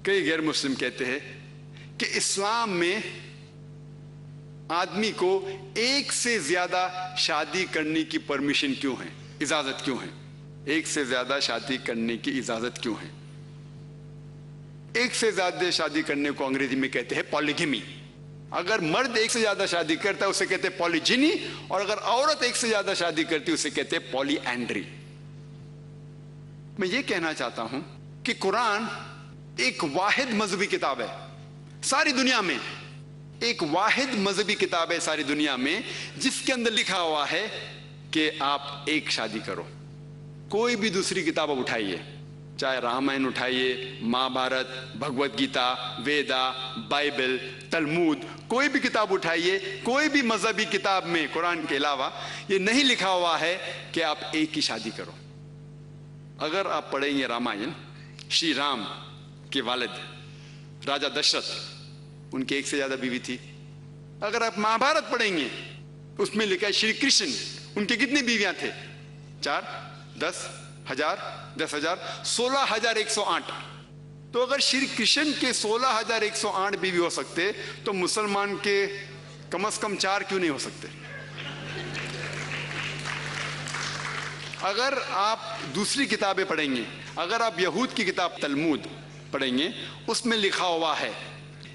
کئی غیر مسلم کہتے ہیں کہ اسلام میں آدمی کو ایک سے زیادہ شادی کرنے کی پرمیشن کیوں ہے، اجازت کیوں ہے؟ ایک سے زیادہ شادی کرنے کی اجازت کیوں ہے؟ ایک سے زیادہ شادی کرنے کو انگریزی میں کہتے ہیں پالیگیمی. اگر مرد ایک سے زیادہ شادی کرتا ہے اسے کہتے ہیں پالیجینی، اور اگر عورت ایک سے زیادہ شادی کرتی ہے اسے کہتے ہیں پالی اینڈری. میں یہ کہنا چاہتا ہوں کہ قرآن ایک واحد مذہبی کتاب ہے ساری دنیا میں، ایک واحد مذہبی کتاب ہے ساری دنیا میں جس کے اندر لکھا ہوا ہے کہ آپ ایک شادی کرو. کوئی بھی دوسری کتاب آپ اٹھائیے، چاہے رامائن اٹھائیے، مہا بھارت، بھگوت گیتا، ویدا، بائبل، تلمود، کوئی بھی کتاب اٹھائیے، کوئی بھی مذہبی کتاب میں قرآن کے علاوہ یہ نہیں لکھا ہوا ہے کہ آپ ایک ہی شادی کرو. اگر آپ پڑھیں گے رامائن، شری رام کے والد راجا دشرتھ، ان کی ایک سے زیادہ بیوی تھی. اگر آپ مہا بھارت پڑھیں گے اس میں لکھا ہے شری کرشن، ان کی کتنی بیویاں تھے؟ 4، 10 ہزار، 10 ہزار، 16,108. تو اگر شری کرشن کے 16,108 بیوی ہو سکتے تو مسلمان کے کم از کم 4 کیوں نہیں ہو سکتے؟ اگر آپ دوسری کتابیں پڑھیں گے، اگر آپ یہود کی کتاب تلمود پڑھیں گے، اس میں لکھا ہوا ہے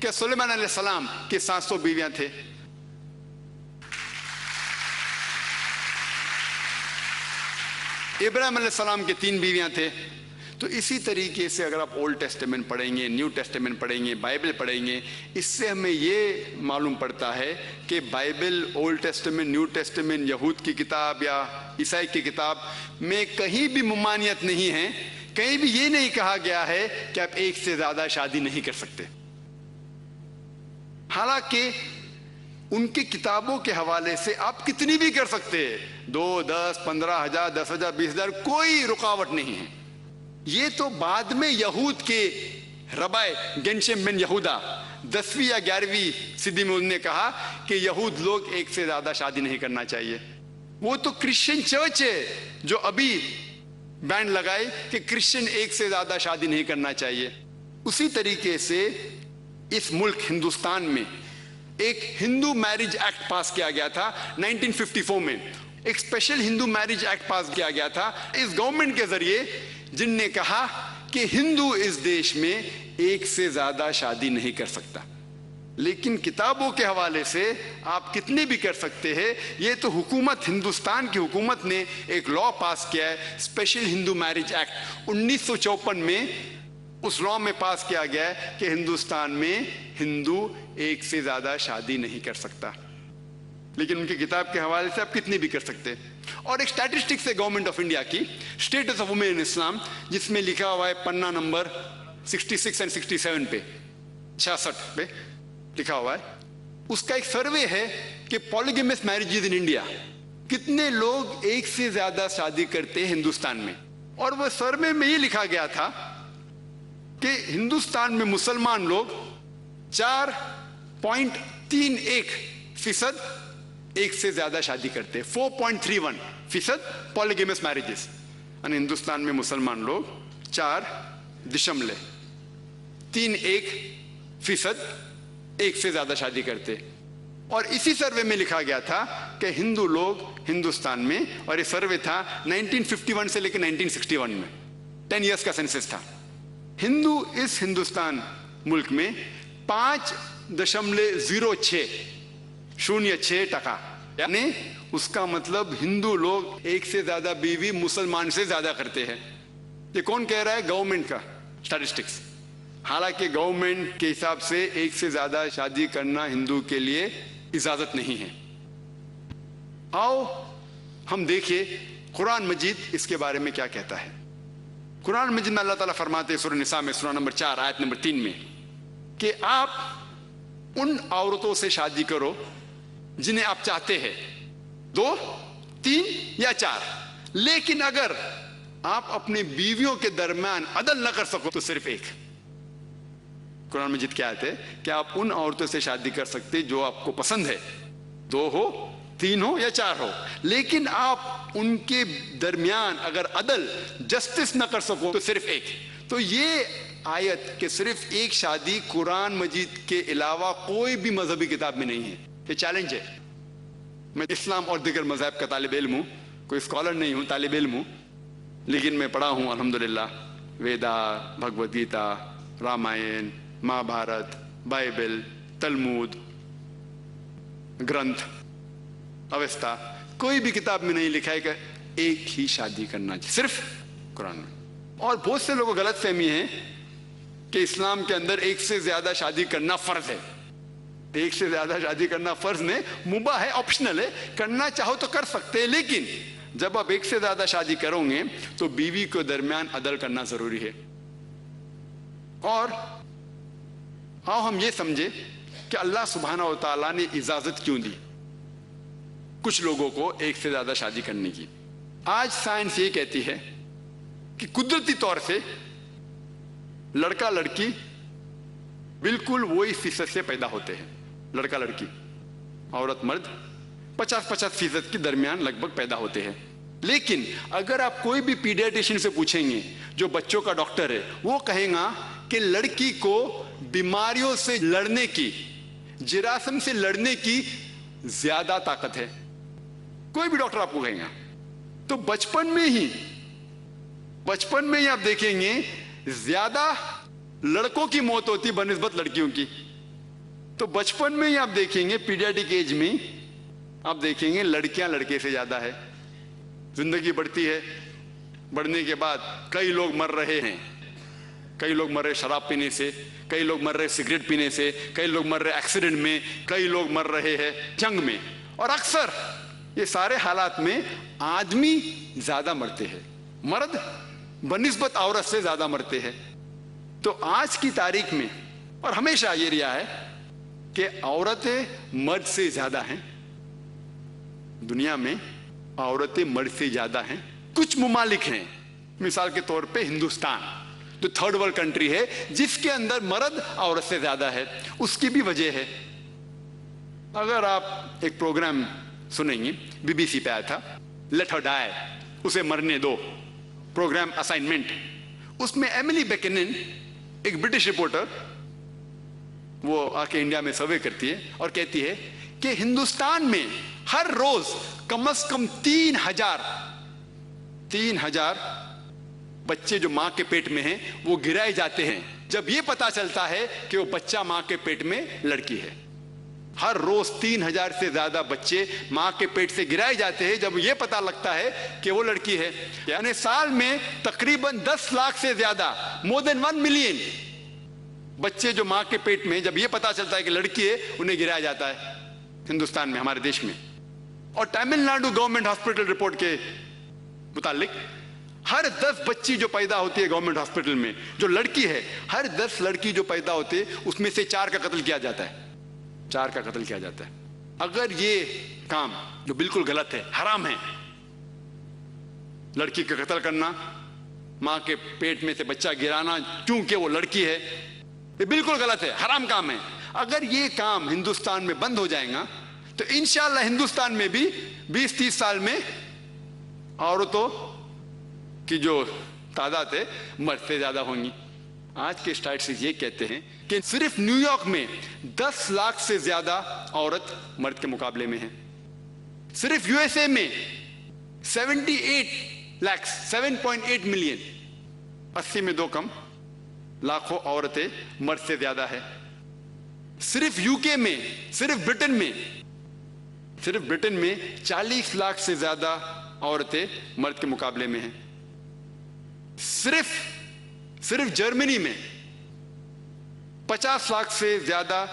کہ سلیمان علیہ السلام کے 700 بیویاں تھے. ابراہیم علیہ السلام کے 3 بیویاں تھے. تو اسی طریقے سے اگر آپ اولڈ ٹیسٹمنٹ پڑھیں گے، نیو ٹیسٹمنٹ پڑھیں گے، بائبل پڑھیں گے، اس سے ہمیں یہ معلوم پڑتا ہے کہ Bible, old testament, new testament, یہود کی کتاب یا عیسائی کی کتاب میں کہیں بھی ممانعت نہیں ہے، کہیں بھی یہ نہیں کہا گیا ہے کہ آپ ایک سے زیادہ شادی نہیں کر سکتے. حالانکہ ان کی کتابوں کے حوالے سے آپ کتنی بھی کر سکتے ہیں، 2، 10، 15,000، 10,000، 20,000، کوئی رکاوٹ نہیں ہے. یہ تو بعد میں یہود کے ربائے گنشم بن یہودا 10ویں یا 11ویں صدی میں انہوں نے کہا کہ یہود لوگ ایک سے زیادہ شادی نہیں کرنا چاہیے. وہ تو کرسچن چرچ ہے جو ابھی بینڈ لگائے کہ کرسچن ایک سے زیادہ شادی نہیں کرنا چاہیے. اسی طریقے سے اس ملک ہندوستان میں ایک ہندو میرج ایکٹ پاس کیا گیا تھا 1954 میں. ایک اسپیشل ہندو میرج ایکٹ پاس کیا گیا تھا اس گورنمنٹ کے ذریعے، جن نے کہا کہ ہندو اس دیش میں ایک سے زیادہ شادی نہیں کر سکتا. لیکن کتابوں کے حوالے سے آپ کتنے بھی کر سکتے ہیں. یہ تو حکومت، ہندوستان کی حکومت نے ایک لا پاس کیا ہے، اسپیشل ہندو میرج ایکٹ 1954 میں. اس لا میں پاس کیا گیا ہے کہ ہندوستان میں ہندو ایک سے زیادہ شادی نہیں کر سکتا. لیکن ان کی کتاب کے حوالے سے آپ کتنی بھی کر سکتے. اور ایک اسٹیٹسٹکس ہے گورنمنٹ آف انڈیا کی، اسٹیٹس آف وومن ان اسلام، جس میں لکھا ہوا ہے پنا نمبر 66 اور 67 پہ، 66 پہ لکھا ہوا ہے. اس کا ایک سروے ہے کہ پالیگیمس میرجز ان انڈیا، کتنے لوگ ایک سے زیادہ شادی کرتے ہیں ہندوستان میں. اور وہ سروے میں یہ لکھا گیا تھا کہ ہندوستان میں مسلمان لوگ 4.31% ایک سے زیادہ شادی کرتے، 4.31% پالیگیمس میرجز. یعنی ہندوستان میں مسلمان لوگ 4.31% ایک سے زیادہ شادی کرتے. اور اسی سروے میں لکھا گیا تھا کہ ہندو لوگ ہندوستان میں، اور یہ سروے تھا 1951 سے لے کے 1961 میں، 10 ایئرس کا سینسس تھا. ہندو اس ہندوستان ملک میں 5.06%، یعنی اس کا مطلب ہندو لوگ ایک سے زیادہ بیوی مسلمان سے زیادہ کرتے ہیں. یہ کون کہہ رہا ہے؟ گورنمنٹ کا اسٹیٹسٹکس. حالانکہ گورنمنٹ کے حساب سے ایک سے زیادہ شادی کرنا ہندو کے لیے اجازت نہیں ہے. آؤ ہم دیکھیں قرآن مجید اس کے بارے میں کیا کہتا ہے. قرآن مجید میں اللہ تعالیٰ فرماتے ہیں سورہ نساء میں سورہ نمبر 4 آیت نمبر 3 میں کہ آپ ان عورتوں سے شادی کرو جنہیں آپ چاہتے ہیں، 2، 3 یا 4، لیکن اگر آپ اپنے بیویوں کے درمیان عدل نہ کر سکو تو صرف 1. قرآن مجید کیا آیت ہے کہ آپ ان عورتوں سے شادی کر سکتے جو آپ کو پسند ہے، 2 ہو 3 ہو یا 4 ہو، لیکن آپ ان کے درمیان اگر عدل جسٹس نہ کر سکو تو صرف ایک. تو یہ آیت کہ صرف ایک شادی قرآن مجید کے علاوہ کوئی بھی مذہبی کتاب میں نہیں ہے. یہ چیلنج ہے. میں اسلام اور دیگر مذاہب کا طالب علم ہوں، کوئی اسکالر نہیں ہوں، طالب علم ہوں، لیکن میں پڑھا ہوں الحمدللہ ویدا، بھگوت گیتا، رامائن، مہا بھارت، بائبل، تلمود، گرنتھ، اوستا. کوئی بھی کتاب میں نہیں لکھا ہے کہ ایک ہی شادی کرنا چاہیے، صرف قرآن میں. اور بہت سے لوگوں کو غلط فہمی ہے کہ اسلام کے اندر ایک سے زیادہ شادی کرنا فرض ہے. ایک سے زیادہ شادی کرنا فرض نہیں، مباح ہے، آپشنل ہے، کرنا چاہو تو کر سکتے ہیں. لیکن جب آپ ایک سے زیادہ شادی کرو گے تو بیوی کے درمیان عدل کرنا ضروری ہے. اور آؤ ہم یہ سمجھے کہ اللہ سبحانہ و تعالیٰ نے اجازت کیوں دی کچھ لوگوں کو ایک سے زیادہ شادی کرنے کی. آج سائنس یہ کہتی ہے کہ قدرتی طور سے لڑکا لڑکی بالکل وہی فیصد سے پیدا ہوتے ہیں. لڑکا لڑکی، عورت مرد 50-50% کے درمیان لگ بھگ پیدا ہوتے ہیں. لیکن اگر آپ کوئی بھی پیڈیاٹیشین سے پوچھیں گے جو بچوں کا ڈاکٹر ہے، وہ کہے گا کہ لڑکی کو بیماریوں سے لڑنے کی، جراثیم سے لڑنے کی زیادہ طاقت ہے. کوئی بھی ڈاکٹر آپ کو کہے گا. تو بچپن میں ہی آپ دیکھیں گے زیادہ لڑکوں کی موت ہوتی بنسبت لڑکیوں کی. تو بچپن میں ہی آپ دیکھیں گے، پیڈیاٹک ایج میں آپ دیکھیں گے لڑکیاں لڑکے سے زیادہ ہے. زندگی بڑھتی ہے، بڑھنے کے بعد کئی لوگ مر رہے ہیں. کئی لوگ مر رہے شراب پینے سے، کئی لوگ مر رہے سگریٹ پینے سے، کئی لوگ مر رہے ایکسیڈنٹ میں، کئی لوگ مر رہے ہیں جنگ میں. اور اکثر یہ سارے حالات میں آدمی زیادہ مرتے ہیں، مرد بنسبت عورت سے زیادہ مرتے ہیں. تو آج کی تاریخ میں اور ہمیشہ یہ رہا ہے کہ عورتیں مرد سے زیادہ ہیں. دنیا میں عورتیں مرد سے زیادہ ہیں. کچھ ممالک ہیں، مثال کے طور پہ ہندوستان جو 3rd ورلڈ کنٹری ہے، جس کے اندر مرد عورت سے زیادہ ہے. اس کی بھی وجہ ہے. اگر آپ ایک پروگرام سنیں گے، BBC پہ آیا تھا، لیٹ ہر ڈائی، اسے مرنے دو، پروگرام اسائنمنٹ. اس میں ایملی بیکنن، ایک برٹش رپورٹر، وہ آ کے انڈیا میں سروے کرتی ہے اور کہتی ہے کہ ہندوستان میں ہر روز کم از کم 3,000 بچے جو ماں کے پیٹ میں ہیں وہ گرائے جاتے ہیں جب یہ پتا چلتا ہے کہ وہ بچہ ماں کے پیٹ میں لڑکی ہے. ہر روز 3,000 سے زیادہ بچے ماں کے پیٹ سے گرائے جاتے ہیں جب یہ پتا لگتا ہے کہ وہ لڑکی ہے. یعنی سال میں تقریباً 10 لاکھ سے زیادہ، مور دین 1 ملین بچے جو ماں کے پیٹ میں جب یہ پتا چلتا ہے کہ لڑکی ہے انہیں گرایا جاتا ہے ہندوستان میں، ہمارے دیش میں. اور Tamil Nadu government hospital report کے متعلق ہر 10 بچی جو پیدا ہوتی ہے گورنمنٹ ہاسپٹل میں جو لڑکی ہے، ہر 10 لڑکی جو پیدا ہوتے ہیں اس میں سے 4 کا قتل کیا جاتا ہے. 4 کا قتل کیا جاتا ہے. اگر یہ کام جو بالکل غلط ہے، حرام ہے، لڑکی کا قتل کرنا، ماں کے پیٹ میں سے بچہ گرانا کیونکہ وہ لڑکی ہے، یہ بالکل غلط ہے، حرام کام ہے. اگر یہ کام ہندوستان میں بند ہو جائے گا تو انشاءاللہ ہندوستان میں بھی 20-30 سال میں عورتوں کی جو تعداد ہے مرد سے زیادہ ہوں گی. آج کے اسٹیٹسٹکس یہ کہتے ہیں کہ صرف نیو یارک میں 10 لاکھ سے زیادہ عورت مرد کے مقابلے میں ہیں. صرف USA میں 78 لاکھ 7.8 ملین، 80 میں 2 کم لاکھوں عورتیں مرد سے زیادہ ہے. صرف UK میں، صرف برٹن میں 40 لاکھ سے زیادہ عورتیں مرد کے مقابلے میں ہیں. صرف جرمنی میں 50 لاکھ سے زیادہ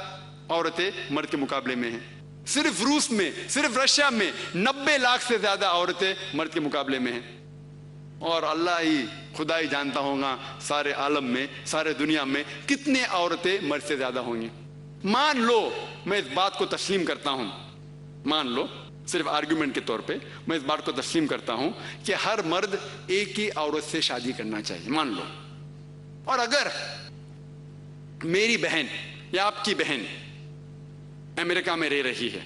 عورتیں مرد کے مقابلے میں ہیں. صرف روس میں، صرف رشیا میں 90 لاکھ سے زیادہ عورتیں مرد کے مقابلے میں ہیں. اور اللہ ہی، خدا ہی جانتا ہوگا سارے عالم میں، سارے دنیا میں کتنے عورتیں مرد سے زیادہ ہوں گی. مان لو میں اس بات کو تسلیم کرتا ہوں، مان لو صرف آرگیومنٹ کے طور پہ میں اس بات کو تسلیم کرتا ہوں کہ ہر مرد ایک ہی عورت سے شادی کرنا چاہیے، مان لو. اور اگر میری بہن یا آپ کی بہن امریکہ میں رہ رہی ہے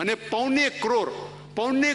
અને 1.25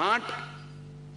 8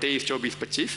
23, 24, 25,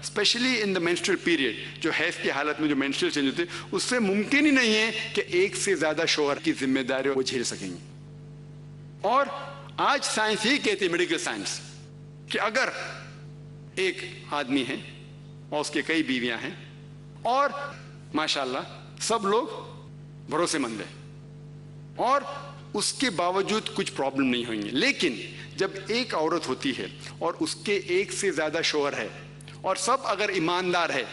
especially in the menstrual period, جو حیض کی حالت میں جو مینسٹرل چینج ہوتے ہیں, اس سے ممکن ہی نہیں ہے کہ ایک سے زیادہ شوہر کی ذمہ داری وہ جھیل سکیں گے. اور آج سائنس یہ کہتی ہے, میڈیکل سائنس, کہ اگر ایک آدمی ہے اور اس کے کئی بیویاں ہیں اور ماشاءاللہ سب لوگ بھروسے مند ہیں اور اس کے باوجود کچھ پرابلم نہیں ہوئیں گے, لیکن جب ایک عورت ہوتی ہے اور اس کے ایک سے زیادہ شوہر ہے اور سب اگر ایماندار ہے,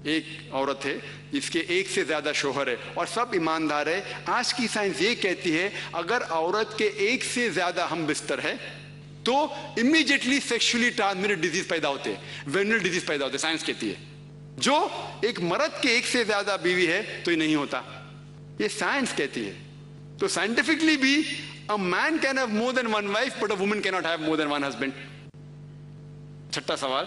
ایک عورت ہے جس کے ایک سے زیادہ شوہر ہے اور سب ایماندار ہے, آج کی سائنس یہ کہتی ہے اگر عورت کے ایک سے زیادہ ہم بستر ہے تو امیڈیٹلی سیکشولی ٹرانسمیٹڈ ڈیزیز پیدا ہوتے ہیں, وینرل ڈیزیز پیدا ہوتے ہیں. سائنس کہتی ہے جو ایک مرد کے ایک سے زیادہ بیوی ہے تو یہ نہیں ہوتا, یہ سائنس کہتی ہے. تو سائنٹیفکلی بھی a man can have more than one wife but a woman cannot have more than one husband. چھٹا سوال,